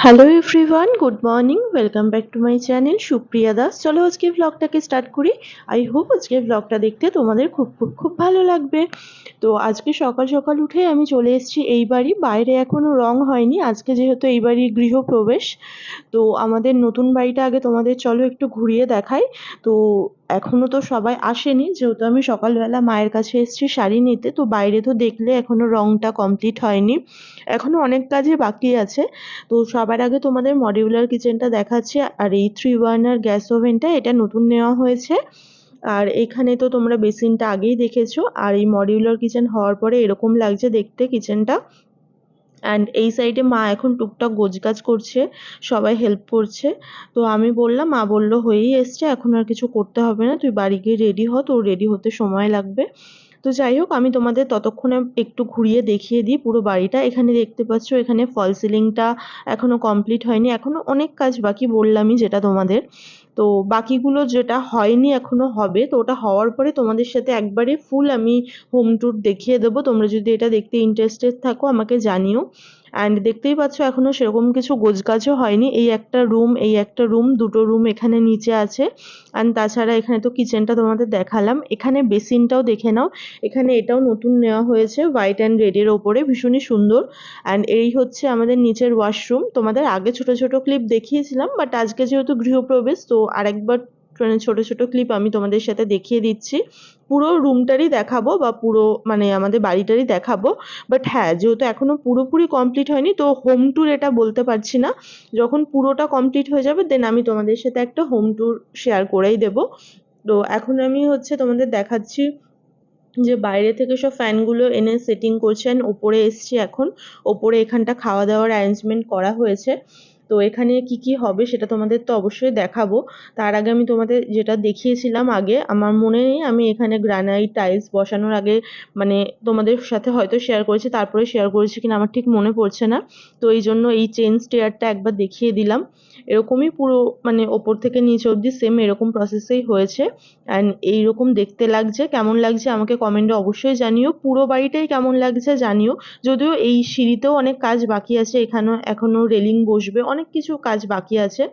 Hello everyone, good morning. Welcome back to my channel Supriya Das. চলো আজকে ব্লগটাকে start করি। I hope আজকে ব্লগটা দেখতে তোমাদের খুব খুব খুব ভালো লাগবে। তো আজকে সকাল সকাল উঠে আমি চলে এসেছি এই বাড়ি। বাইরে এখনো রং হয়নি, আজকে যেহেতু এই বাড়ির গৃহপ্রবেশ। তো আমাদের নতুন বাড়িটা আগে তোমাদের চলো একটু ঘুরিয়ে দেখাই। তো এখনো তো সবাই আসেনি, যেহেতু আমি সকালবেলা মায়ের কাছে এসেছি শাড়ি নিতে। তো বাইরে তো দেখলে এখনো রংটা কমপ্লিট হয়নি, এখনো অনেক কাজই বাকি আছে। তো সবার আগে তোমাদের মডিউলার কিচেনটা দেখাচ্ছি। আর এই 3 বার্নার গ্যাস ওভেনটা এটা নতুন নেওয়া হয়েছে। আর এখানে তো তোমরা বেসিনটা আগেই দেখেছো। আর এই মডিউলার কিচেন হওয়ার পরে এরকম লাগছে দেখতে কিচেনটা। অ্যান্ড এই সাইডে মা এখন টুকটাক গোছগাছ করছে, সবাই হেল্প করছে। তো আমি বললাম, মা বলল হয়েই এসছে, এখন আর কিছু করতে হবে না, তুই বাড়ি গিয়ে রেডি হ, তোর রেডি হতে সময় লাগবে। তো যাই হোক, আমি তোমাদের ততক্ষণে একটু ঘুরিয়ে দেখিয়ে দিই পুরো বাড়িটা। এখানে দেখতে পাচ্ছ, এখানে ফল সিলিংটা এখনো কমপ্লিট হয়নি, এখনো অনেক কাজ বাকি, বললামই যেটা তোমাদের। তো বাকিগুলো যেটা হয়নি এখনো হবে, তো ওটা হওয়ার পরে তোমাদের সাথে একবারে ফুল আমি হোম ট্যুর দেখিয়ে দেবো। তোমরা যদি এটা দেখতে ইন্টারেস্টেড থাকো আমাকে জানিও। অ্যান্ড দেখতেই পাচ্ছ এখনো সেরকম কিছু গোছগাছও হয়নি। এই একটা রুম, এই একটা রুম, দুটো রুম এখানে নিচে আছে। অ্যান্ড তাছাড়া এখানে তো কিচেনটা তোমাদের দেখালাম। এখানে বেসিনটাও দেখে নাও, এখানে এটাও নতুন নেওয়া হয়েছে হোয়াইট অ্যান্ড রেডের ওপরে, ভীষণই সুন্দর। অ্যান্ড এই হচ্ছে আমাদের নিচের ওয়াশরুম। তোমাদের আগে ছোট ছোট ক্লিপ দেখিয়েছিলাম, বাট আজকে যেহেতু গৃহপ্রবেশ তো আরেকবার মানে ছোট ছোট ক্লিপ আমি তোমাদের সাথে দেখিয়ে দিচ্ছি। পুরো রুমটারই দেখাবো বা পুরো মানে আমাদের বাড়িটারই দেখাবো। বাট হ্যাঁ, যেহেতু এখনো পুরোপুরি কমপ্লিট হয়নি তো হোম ট্যুর এটা বলতে পারছি না। যখন পুরোটা কমপ্লিট হয়ে যাবে দেন আমি তোমাদের সাথে একটা হোম ট্যুর শেয়ার করেই দেবো। তো এখন আমি হচ্ছে তোমাদের দেখাচ্ছি যে বাইরে থেকে সব ফ্যানগুলো এনে সেটিং করছেন। ওপরে এসছি এখন, ওপরে এখানটা খাওয়া দাওয়ার অ্যারেঞ্জমেন্ট করা হয়েছে। তো এখানে কি কি হবে সেটা তোমাদের তো অবশ্যই দেখাবো। তার আগে আমি তোমাদের যেটা দেখিয়েছিলাম আগে, আমার মনে নেই আমি এখানে গ্রানাইট টাইলস বসানোর আগে মানে তোমাদের সাথে হয়তো শেয়ার করেছি, তারপরে শেয়ার করেছি কিনা আমার ঠিক মনে পড়ছে না। তো এই জন্য এই চেন স্টেয়ারটা একবার দেখিয়ে দিলাম। এরকমই পুরো মানে ওপর থেকে নিচ অবধি সেম এরকম প্রসেসেই হয়েছে। অ্যান্ড এইরকম দেখতে লাগছে। কেমন লাগছে আমাকে কমেন্টে অবশ্যই জানিও। পুরো বাড়িটাই কেমন লাগছে জানিও। যদিও এই সিঁড়িতেও অনেক কাজ বাকি আছে, এখানেও এখনো রেলিং বসবে, অনেক কিছু কাজ বাকি আছে।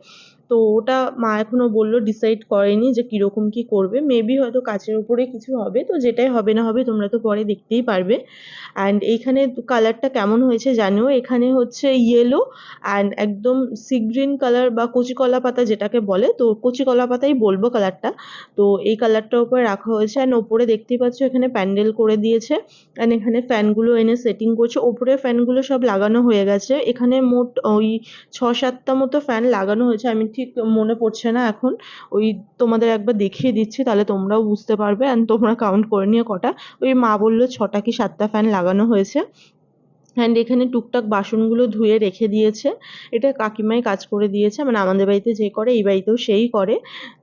তো ওটা মা এখনো বলল ডিসাইড করেনি যে কিরকম কি করবে। মেবি হয়তো কাচের উপরে কিছু হবে, তো যেটাই হবে না হবে তোমরা তো পরে দেখতেই পারবে। অ্যান্ড এইখানে কালারটা কেমন হয়েছে জানিও। এখানে হচ্ছে ইয়েলো অ্যান্ড একদম সি গ্রিন কালার বা কচি কলা পাতা যেটাকে বলে, তো কচি কলা পাতাই বলবো কালারটা। তো এই কালারটার উপরে রাখা হয়েছে। অ্যান্ড ওপরে দেখতেই পাচ্ছ এখানে প্যান্ডেল করে দিয়েছে। অ্যান্ড এখানে ফ্যানগুলো এনে সেটিং করছে। ওপরে ফ্যানগুলো সব লাগানো হয়ে গেছে। এখানে মোট ওই ৬-৭টা মতো ফ্যান লাগানো হয়েছে, আমি ঠিক মনে পড়ছে না এখন। ওই তোমাদের একবার দেখিয়ে দিচ্ছি, তাহলে তোমরাও বুঝতে পারবে অ্যান্ড তোমরা কাউন্ট করে নিও কটা। ওই মা বললো ৬টা কি ৭টা ফ্যান লাগানো হয়েছে। অ্যান্ড এখানে টুকটাক বাসনগুলো ধুয়ে রেখে দিয়েছে। এটা কাকিমাই কাজ করে দিয়েছে, মানে আমাদের বাড়িতে যে করে এই বাড়িতেও সেই করে।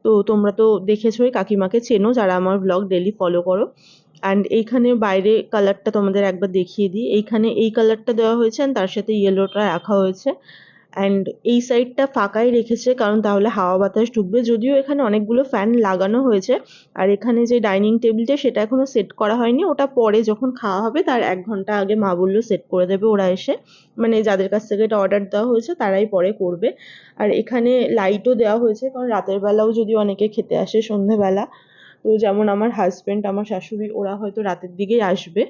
তো তোমরা তো দেখেছোই, কাকিমাকে চেনো যারা আমার ব্লগ ডেলি ফলো করো। অ্যান্ড এইখানে বাইরে কালারটা তোমাদের একবার দেখিয়ে দিই। এইখানে এই কালারটা দেওয়া হয়েছে অ্যান্ড তার সাথে ইয়েলোটা রাখা হয়েছে। অ্যান্ড এই সাইডটা ফাঁকাই রেখেছে, কারণ তাহলে হাওয়া বাতাস ঢুকবে। যদিও এখানে অনেকগুলো ফ্যান লাগানো হয়েছে। আর এখানে যে ডাইনিং টেবিলটা সেটা এখনো সেট করা হয়নি, ওটা পরে যখন খাওয়া হবে তার ১ ঘন্টা আগে মা বললো সেট করে দেবে ওরা এসে। মানে যাদের কাছ থেকে এটা অর্ডার দেওয়া হয়েছে তারাই পরে করবে। আর এখানে লাইটও দেওয়া হয়েছে, কারণ রাতের বেলাও যদি অনেকে খেতে আসে সন্ধ্যেবেলা। তো যেমন আমার হাজবেন্ড, আমার শাশুড়ি, ওরা হয়তো রাতের দিকেই আসবে।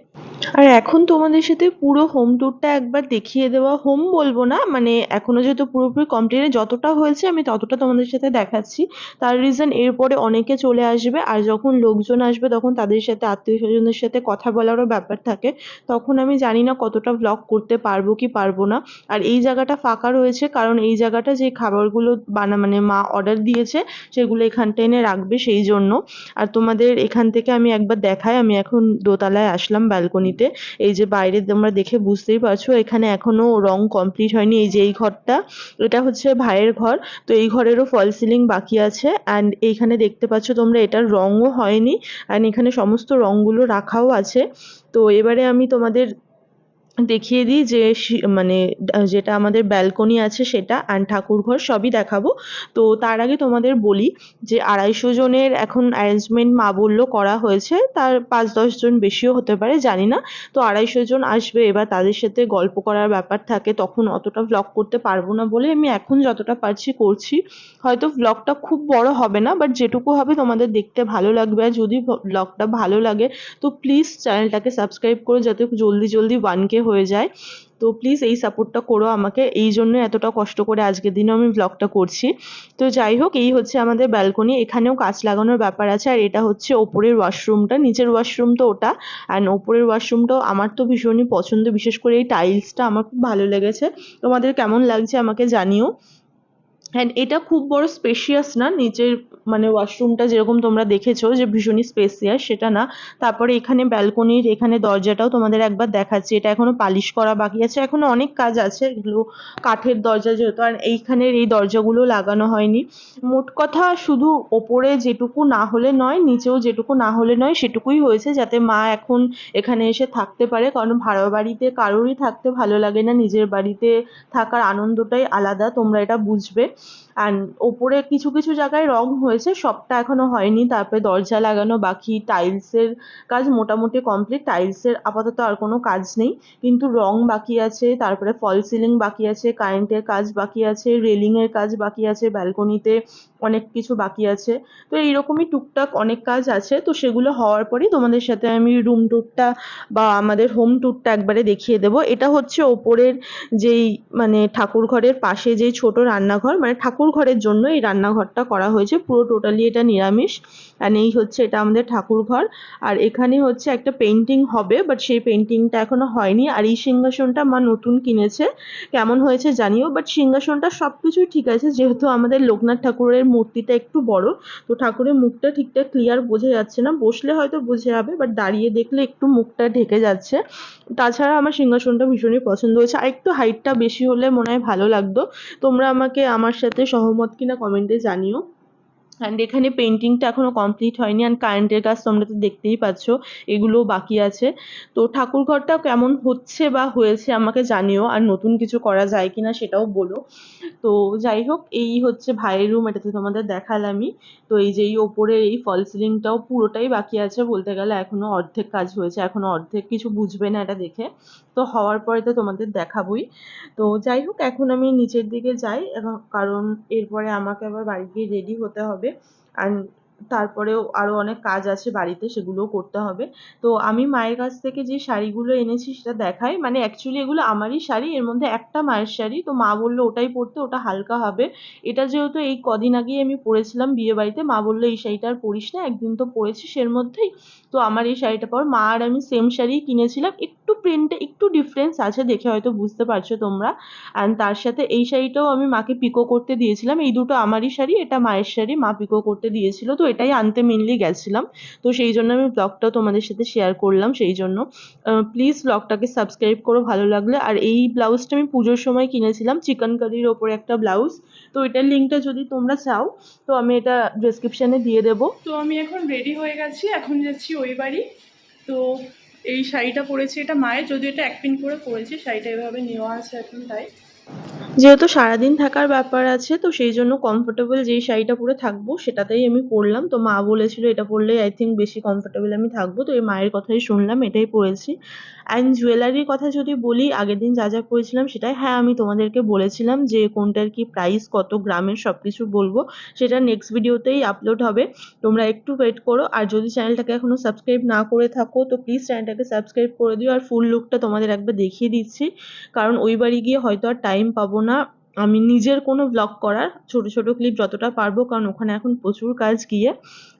আর এখন তোমাদের সাথে পুরো হোম ট্যুরটা একবার দেখিয়ে দেওয়া, হোম বলবো না, মানে এখনো যেহেতু পুরোপুরি কমপ্লিট যতটা হয়েছে আমি ততটা তোমাদের সাথে দেখাচ্ছি। তার রিজন এরপরে অনেকে চলে আসবে, আর যখন লোকজন আসবে তখন তাদের সাথে আত্মীয় স্বজনদের সাথে কথা বলারও ব্যাপার থাকে। তখন আমি জানি না কতটা ব্লগ করতে পারবো কি পারবো না। আর এই জায়গাটা ফাঁকা রয়েছে কারণ এই জায়গাটা যে খাবারগুলো মানে মা অর্ডার দিয়েছে সেগুলো এখানটা এনে রাখবে সেই জন্য। আর তোমাদের এখান থেকে আমি একবার দেখাই, আমি এখন দোতলায় আসলাম ব্যালকনিতে। এই যে বাইরে তোমরা দেখে বুঝতেই পারছো এখানে এখনো রং কমপ্লিট হয়নি। এই যে এই ঘরটা, এটা হচ্ছে ভাইয়ের ঘর। তো এই ঘরেরও ফল সিলিং বাকি আছে। অ্যান্ড এইখানে দেখতে পাচ্ছ তোমরা এটার রঙও হয়নি। অ্যান্ড এখানে সমস্ত রঙগুলো রাখাও আছে। তো এবারে আমি তোমাদের দেখিয়ে দিই যে মানে যেটা আমাদের ব্যালকনি আছে সেটা অ্যান্ড ঠাকুরঘর সবই দেখাবো। তো তার আগে তোমাদের বলি যে 250 জনের এখন অ্যারেঞ্জমেন্ট মা বলল করা হয়েছে, তার 5-10 জন বেশিও হতে পারে জানি না। তো 250 জন আসবে, এবার তাদের সাথে গল্প করার ব্যাপার থাকে, তখন অতটা ভ্লগ করতে পারবো না বলে আমি এখন যতটা পারছি করছি। হয়তো ভ্লগটা খুব বড় হবে না, বাট যেটুকু হবে তোমাদের দেখতে ভালো লাগবে। আর যদি ভ্লগটা ভালো লাগে তো প্লিজ চ্যানেলটাকে সাবস্ক্রাইব করো যাতে জলদি জলদি 1K হয়ে যায়। তো প্লিজ এই সাপোর্টটা করো আমাকে, এই জন্য এতটা কষ্ট করে আজকের দিনে আমি ব্লগটা করছি। তো যাই হোক, এই হচ্ছে আমাদের ব্যালকনি, এখানেও কাঁচ লাগানোর ব্যাপার আছে। আর এটা হচ্ছে ওপরের ওয়াশরুমটা, নিচের ওয়াশরুম তো ওটা, অ্যান্ড ওপরের ওয়াশরুমটাও আমার তো ভীষণই পছন্দ, বিশেষ করে এই টাইলসটা আমার খুব ভালো লেগেছে। তোমাদের কেমন লাগছে আমাকে জানিও। অ্যান্ড এটা খুব বড় স্পেশিয়াস না, নিচের মানে ওয়াশরুমটা যেরকম তোমরা দেখেছো যে ভীষণই স্পেসিয়াস সেটা না। তারপরে এখানে ব্যালকনির এখানে দরজাটাও তোমাদের একবার দেখাচ্ছি, এটা এখনো পালিশ করা বাকি আছে, এখনো অনেক কাজ আছে, এগুলো কাঠের দরজা যেহেতু। আর এইখানের এই দরজাগুলো লাগানো হয়নি। মোট কথা শুধু ওপরে যেটুকু না হলে নয়, নিচেও যেটুকু না হলে নয় সেটুকুই হয়েছে, যাতে মা এখন এখানে এসে থাকতে পারে। কারণ ভাড়া বাড়িতে কারোরই থাকতে ভালো লাগে না, নিজের বাড়িতে থাকার আনন্দটাই আলাদা, তোমরা এটা বুঝবে। অ্যান্ড ওপরে কিছু কিছু জায়গায় রং হয়েছে, সবটা এখনো হয়নি। তারপরে দরজা লাগানো বাকি, টাইলসের কাজ মোটামুটি কমপ্লিট, টাইলসের আপাতত আর কোনো কাজ নেই, কিন্তু রং বাকি আছে। তারপরে ফল সিলিং বাকি আছে, কারেন্টের কাজ বাকি আছে, রেলিংয়ের কাজ বাকি আছে, ব্যালকনিতে অনেক কিছু বাকি আছে। তো এইরকমই টুকটাক অনেক কাজ আছে, তো সেগুলো হওয়ার পরেই তোমাদের সাথে আমি রুম ট্যুরটা বা আমাদের হোম ট্যুরটা একবারে দেখিয়ে দেবো। এটা হচ্ছে ওপরের যেই মানে ঠাকুর ঘরের পাশে যেই ছোট রান্নাঘর, মানে ঠাকুর ঘরের জন্য এই রান্নাঘরটা করা হয়েছে, পুরো টোটালি এটা নিরামিষ। অ্যান্ড এই হচ্ছে এটা আমাদের ঠাকুর ঘর। আর এখানে হচ্ছে একটা পেন্টিং হবে, বাট সেই পেন্টিংটা এখনো হয়নি। আর এই সিংহাসনটা মা নতুন কিনেছে, কেমন হয়েছে জানিও। বাট সিংহাসনটা সবকিছুই ঠিক আছে, যেহেতু আমাদের লোকনাথ ঠাকুরের মূর্তিটা একটু বড়, তো ঠাকুরের মুখটা ঠিকঠাক ক্লিয়ার বোঝা যাচ্ছে না, বসলে হয়তো বোঝা যাবে, বাট দাঁড়িয়ে দেখলে একটু মুখটা ঢেকে যাচ্ছে। তাছাড়া আমার সিংহাসনটা ভীষণই পছন্দ হয়েছে, আর একটু হাইটটা বেশি হলে মনে হয় ভালো লাগতো। তোমরা আমাকে আমার সাথে সহমত কিনা কমেন্টে জানিও। অ্যান্ড এখানে পেন্টিংটা এখনো কমপ্লিট হয়নি, অ্যান্ড কারেন্টের কাজ তোমরা তো দেখতেই পাচ্ছ, এগুলোও বাকি আছে। তো ঠাকুর ঘরটা কেমন হচ্ছে বা হয়েছে আমাকে জানিও, আর নতুন কিছু করা যায় কিনা সেটাও বলো। তো যাই হোক, এই হচ্ছে ভাইয়ের রুম, এটা তো তোমাদের দেখালামই। তো এই যে এই ওপরে এই ফল সিলিংটাও পুরোটাই বাকি আছে বলতে গেলে, এখনো অর্ধেক কাজ হয়েছে, এখনো অর্ধেক কিছু বুঝবে না এটা দেখে। তো হওয়ার পরে তো তোমাদের দেখাবোই। তো যাই হোক, এখন আমি নিচের দিকে যাই কারণ এরপরে আমাকে আবার বাড়ি গিয়ে রেডি হতে হবে। আর তারপরেও আরো অনেক কাজ আছে বাড়িতে, সেগুলোও করতে হবে। তো আমি মায়ের কাছ থেকে যে শাড়িগুলো এনেছি সেটা দেখাই, মানে অ্যাকচুয়ালি এগুলো আমারই শাড়ি, এর মধ্যে একটা মায়ের শাড়ি, তো মা বললো ওটাই পরতে, ওটা হালকা হবে। এটা যেহেতু এই কদিন আগেই আমি পরেছিলাম বিয়ে বাড়িতে, মা বললো এই শাড়িটা আর পরিস না, একদিন তো পরেছিস এর মধ্যেই, তো আমার এই শাড়িটা পর। মা আর আমি সেম শাড়ি কিনেছিলাম, একটু প্রিন্টে একটু ডিফারেন্স আছে, দেখে হয়তো বুঝতে পারছো তোমরা। অ্যান্ড তার সাথে এই শাড়িটাও আমি মাকে পিকো করতে দিয়েছিলাম, এই দুটো আমারই শাড়ি, এটা মায়ের শাড়ি, মা পিকো করতে দিয়েছিল, তো এটাই আনতে মেনলি গেছিলাম। তো সেই জন্য আমি ব্লগটাও তোমাদের সাথে শেয়ার করলাম সেই জন্য। প্লিজ ব্লগটাকে সাবস্ক্রাইব করো ভালো লাগলে। আর এই ব্লাউজটা আমি পুজোর সময় কিনেছিলাম, চিকেন কারির ওপরে একটা ব্লাউজ, তো এটার লিঙ্কটা যদি তোমরা চাও তো আমি এটা ডেসক্রিপশানে দিয়ে দেবো। তো আমি এখন রেডি হয়ে গেছি, এখন যাচ্ছি ওই বাড়ি। তো এই শাড়িটা পরেছি, এটা মায়ের, যদিও এটা এক পিন করে পরেছি, শাড়িটা এভাবে নেওয়া আছে এখন তাই। যেহেতু সারাদিন থাকার ব্যাপার আছে, তো সেই জন্য কমফোর্টেবল যেই শাড়িটা পরে থাকবো সেটাতেই আমি পরলাম। তো মা বলেছিল এটা পরলেই আই থিঙ্ক বেশি কমফোর্টেবল আমি থাকবো, তো এই মায়ের কথাই শুনলাম, এটাই পরেছি। অ্যান্ড জুয়েলারির কথা যদি বলি, আগের দিন যা যা পরেছিলাম সেটাই, হ্যাঁ আমি তোমাদেরকে বলেছিলাম যে কোনটার কি প্রাইস, কত গ্রামের সব কিছু বলবো, সেটা নেক্সট ভিডিওতেই আপলোড হবে, তোমরা একটু ওয়েট করো। আর যদি চ্যানেলটাকে এখনো সাবস্ক্রাইব না করে থাকো তো প্লিজ চ্যানেলটাকে সাবস্ক্রাইব করে দিও। আর ফুল লুকটা তোমাদের একবার দেখিয়ে দিচ্ছি, কারণ ওই বাড়ি গিয়ে হয়তো আর টাইম পাবো না আমি নিজের কোনো ব্লগ করার, ছোট ছোট ক্লিপ যতটা পারবো, কারণ ওখানে এখন প্রচুর কাজ গিয়ে।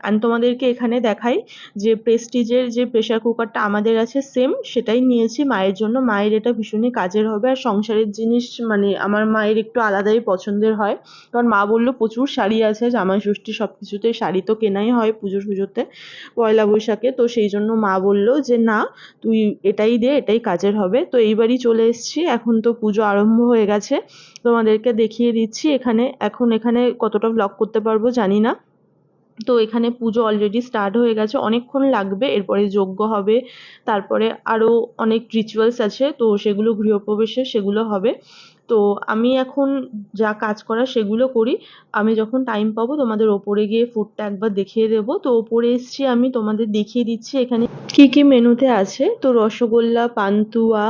অ্যান্ড তোমাদেরকে এখানে দেখাই যে প্রেস্টিজের যে প্রেশার কুকারটা আমাদের আছে সেম সেটাই নিয়েছি মায়ের জন্য, মায়ের এটা ভীষণই কাজের হবে। আর সংসারের জিনিস মানে আমার মায়ের একটু আলাদাই পছন্দের হয়, কারণ মা বললো প্রচুর শাড়ি আছে, জামাই ষষ্ঠী সব কিছুতে শাড়ি তো কেনাই হয়, পুজো পুজোতে, পয়লা বৈশাখে, তো সেই জন্য মা বললো যে না তুই এটাই দে, এটাই কাজের হবে। তো এইবারই চলে এসেছি, এখন তো পুজো আরম্ভ হয়ে গেছে, তোমাদেরকে দেখিয়ে দিচ্ছি এখানে। এখন এখানে কতটা ব্লগ করতে পারবো জানি না, তো এখানে পুজো অলরেডি স্টার্ট হয়ে গেছে, অনেকক্ষণ লাগবে, এরপরে যজ্ঞ হবে, তারপরে আরও অনেক রিচুয়ালস আছে, তো সেগুলো গৃহপ্রবেশে সেগুলো হবে। তো আমি এখন যা কাজ করার সেগুলো করি। আমি যখন টাইম পাবো তোমাদের ওপরে গিয়ে ফুডটা একবার দেখিয়ে দেবো। তো ওপরে এসছি, আমি তোমাদের দেখিয়ে দিচ্ছি এখানে কি কি মেনুতে আছে। তো রসগোল্লা, পান্তুয়া,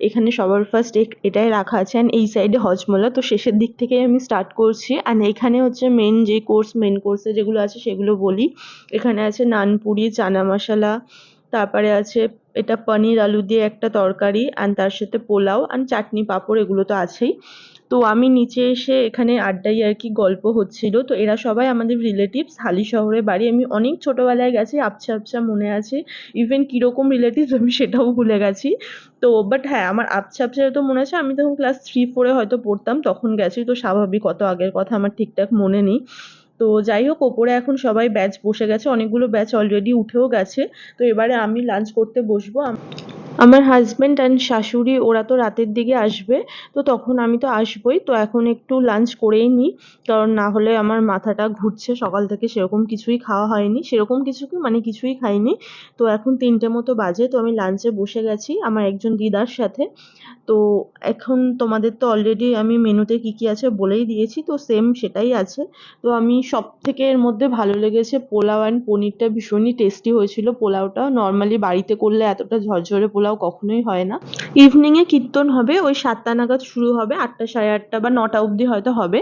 এখানে সবার ফার্স্ট এটাই রাখা আছে, অ্যান্ড এই সাইডে হজমোলা। তো শেষের দিক থেকে আমি স্টার্ট করছি, অ্যান্ড এখানে হচ্ছে মেন কোর্সে যেগুলো আছে সেগুলো বলি। এখানে আছে নানপুরি, চানা মশলা, তারপরে আছে এটা পনির আলু দিয়ে একটা তরকারি, অ্যান্ড তার সাথে পোলাও অ্যান্ড চাটনি পাঁপড়, এগুলো তো আছেই। তো আমি নিচে এসে এখানে আড্ডায় আর কি গল্প হচ্ছিল। তো এরা সবাই আমাদের রিলেটিভস, হালি শহরে বাড়ি। আমি অনেক ছোটবেলায় গেছি, আবছা আবছা মনে আছে, ইভেন কিরকম রিলেটিভস আমি সেটাও ভুলে গেছি। তো বাট হ্যাঁ, আমার আবছা আবছা তো মনে আছে, আমি তখন ক্লাস 3-4 হয়তো পড়তাম, তখন গেছি। তো স্বাভাবিক, অত আগের কথা আমার ঠিকঠাক মনে নেই। তো যাই হোক, ওপরে এখন সবাই ব্যাচ বসে গেছে, অনেকগুলো ব্যাচ অলরেডি উঠেও গেছে। তো এবারে আমি লাঞ্চ করতে বসবো। আমার হাজবেন্ড অ্যান্ড শাশুড়ি ওরা তো রাতের দিকে আসবে, তো তখন আমি তো আসবই। তো এখন একটু লাঞ্চ করেই নিই, কারণ না হলে আমার মাথাটা ঘুরছে, সকাল থেকে সেরকম কিছুই খাওয়া হয়নি, সেরকম কিছু কি মানে কিছুই খাইনি। তো এখন 3টে মতো বাজে, তো আমি লাঞ্চে বসে গেছি আমার একজন দিদার সাথে। তো এখন তোমাদের তো অলরেডি আমি মেনুতে কি কি আছে বলেই দিয়েছি, তো সেম সেটাই আছে। তো আমি সব থেকে এর মধ্যে ভালো লেগেছে পোলাও অ্যান্ড পনিরটা, ভীষণই টেস্টি হয়েছিল পোলাওটা। নর্মালি বাড়িতে করলে এতটা ঝরঝরে পোলাও কখনোই হয় না। ইভিনিংয়ে কীর্তন হবে, ওই 7টা নাগাদ শুরু হবে, 8টা 8:30 বা 9টা অবধি হয়তো হবে।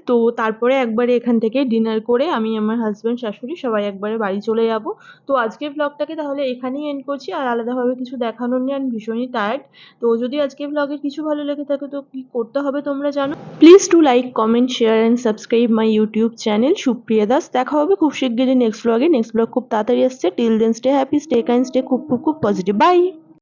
তো তারপরে একবারে এখান থেকে ডিনার করে আমি, আমার হাজব্যান্ড, শাশুড়ি সবাই একবারে বাড়ি চলে যাব। তো আজকের ব্লগটাকে তাহলে এখানেই এন্ড করছি, আর আলাদাভাবে কিছু দেখানোর নেই, আমি ভীষণই টায়ার্ড। তো যদি আজকের ব্লগে কিছু ভালো লেগে থাকে তো কি করতে হবে তোমরা জানো। Please to like, comment, share and subscribe my YouTube channel Supriya Das. দেখা হবে খুব শিগগিরই নেক্সট ব্লগে। নেক্সট ব্লগ খুব তাড়াতাড়ি আসছে। Till then stay happy, stay kind, stay খুব খুব খুব পজিটিভ। বাই।